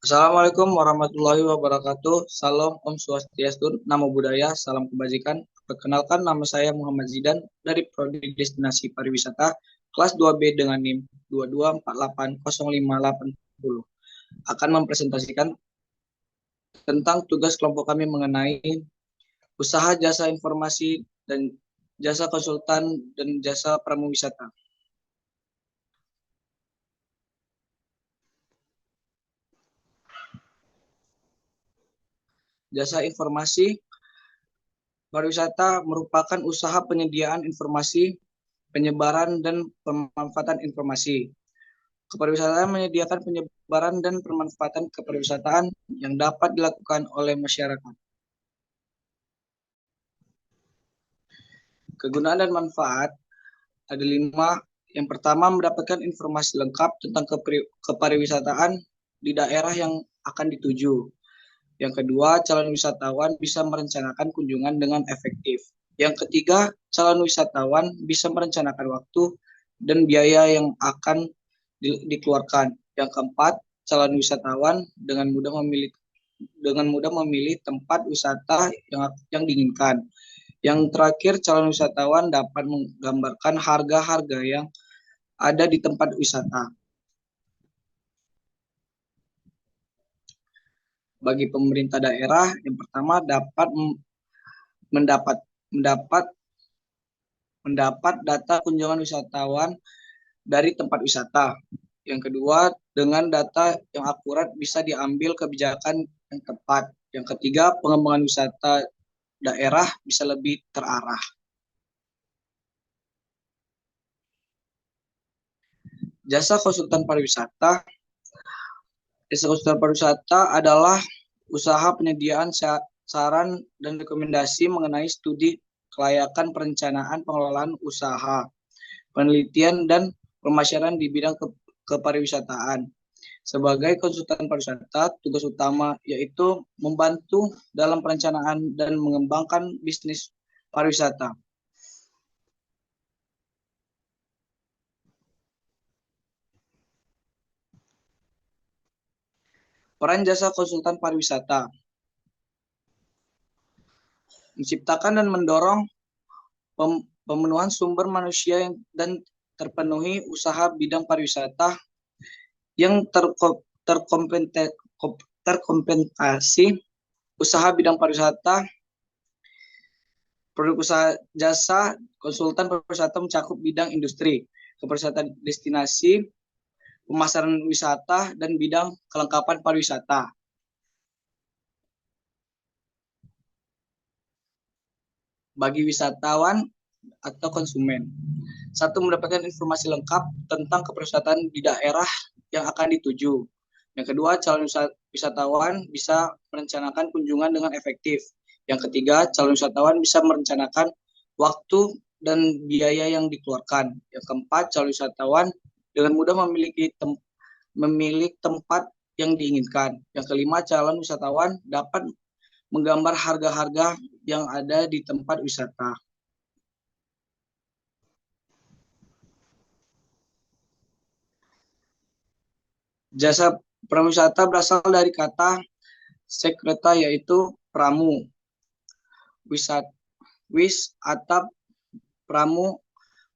Assalamualaikum warahmatullahi wabarakatuh. Salam Om Swastiastu, Namo Buddhaya, salam kebajikan. Perkenalkan, nama saya Muhammad Zidan dari Prodi Destinasi Pariwisata kelas 2B dengan NIM 22480580. Akan mempresentasikan tentang tugas kelompok kami mengenai usaha jasa informasi dan jasa konsultan dan jasa pramuwisata. Jasa informasi pariwisata merupakan usaha penyediaan informasi, penyebaran dan pemanfaatan informasi. Kepariwisataan menyediakan penyebaran dan pemanfaatan kepariwisataan yang dapat dilakukan oleh masyarakat. Kegunaan dan manfaat ada 5. Yang pertama, mendapatkan informasi lengkap tentang kepariwisataan di daerah yang akan dituju. Yang kedua, calon wisatawan bisa merencanakan kunjungan dengan efektif. Yang ketiga, calon wisatawan bisa merencanakan waktu dan biaya yang akan dikeluarkan. Yang keempat, calon wisatawan dengan mudah memilih tempat wisata yang diinginkan. Yang terakhir, calon wisatawan dapat menggambarkan harga-harga yang ada di tempat wisata. Bagi pemerintah daerah, yang pertama dapat mendapat data kunjungan wisatawan dari tempat wisata. Yang kedua, dengan data yang akurat bisa diambil kebijakan yang tepat. Yang ketiga, pengembangan wisata daerah bisa lebih terarah. Jasa konsultan pariwisata. Jasa konsultan pariwisata adalah usaha penyediaan saran dan rekomendasi mengenai studi kelayakan perencanaan pengelolaan usaha, penelitian dan pemasaran di bidang kepariwisataan. Sebagai konsultan pariwisata, tugas utama yaitu membantu dalam perencanaan dan mengembangkan bisnis pariwisata. Peran jasa konsultan pariwisata: menciptakan dan mendorong pemenuhan sumber manusia dan terpenuhi usaha bidang pariwisata yang terkompensasi. Usaha bidang pariwisata. Produk usaha jasa konsultan pariwisata mencakup bidang industri, kepariwisataan destinasi, pemasaran wisata, dan bidang kelengkapan pariwisata. Bagi wisatawan atau konsumen, 1. Mendapatkan informasi lengkap tentang kepariwisataan di daerah yang akan dituju. Yang kedua, calon wisatawan bisa merencanakan kunjungan dengan efektif. Yang ketiga, calon wisatawan bisa merencanakan waktu dan biaya yang dikeluarkan. Yang keempat, calon wisatawan dengan mudah memilih tempat yang diinginkan. Yang kelima, calon wisatawan dapat menggambar harga-harga yang ada di tempat wisata. Jasa prawisata berasal dari kata sekreta yaitu pramu. Wis atau pramu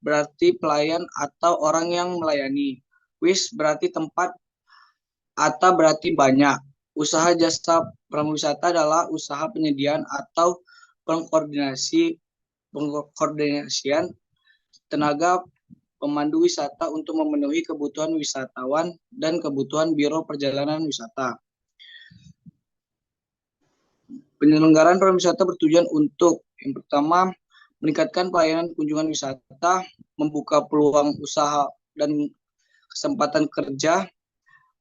berarti pelayan atau orang yang melayani. Wis berarti tempat, atau berarti banyak. Usaha jasa prawisata adalah usaha penyediaan atau pengkoordinasian tenaga pemandu wisata untuk memenuhi kebutuhan wisatawan dan kebutuhan Biro Perjalanan Wisata. Penyelenggaraan pariwisata bertujuan untuk yang pertama, meningkatkan pelayanan kunjungan wisata, membuka peluang usaha dan kesempatan kerja,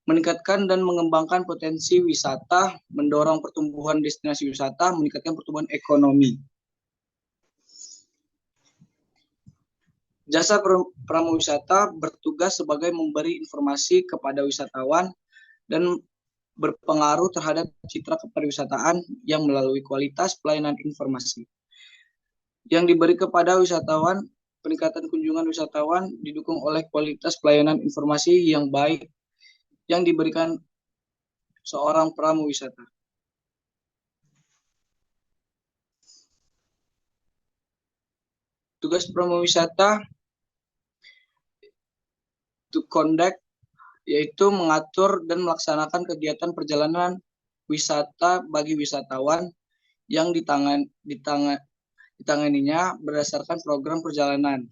meningkatkan dan mengembangkan potensi wisata, mendorong pertumbuhan destinasi wisata, meningkatkan pertumbuhan ekonomi. Jasa pramuwisata bertugas sebagai memberi informasi kepada wisatawan dan berpengaruh terhadap citra kepariwisataan yang melalui kualitas pelayanan informasi yang diberi kepada wisatawan. Peningkatan kunjungan wisatawan didukung oleh kualitas pelayanan informasi yang baik yang diberikan seorang pramuwisata. Tugas pramuwisata to conduct yaitu mengatur dan melaksanakan kegiatan perjalanan wisata bagi wisatawan yang ditanganinya berdasarkan program perjalanan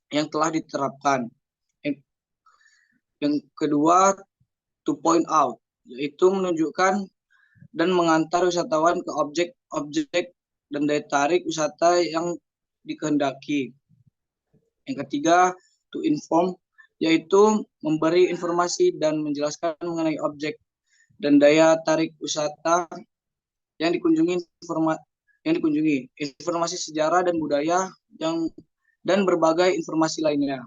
yang telah diterapkan. Yang kedua, to point out, yaitu menunjukkan dan mengantar wisatawan ke objek-objek dan daya tarik wisata yang dikehendaki. Yang ketiga, to inform, yaitu memberi informasi dan menjelaskan mengenai objek dan daya tarik wisata yang dikunjungi, informasi sejarah dan budaya dan berbagai informasi lainnya.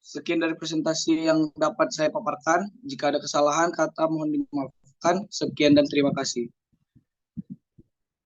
Sekian dari presentasi yang dapat saya paparkan. Jika ada kesalahan kata mohon dimaafkan. Sekian dan terima kasih.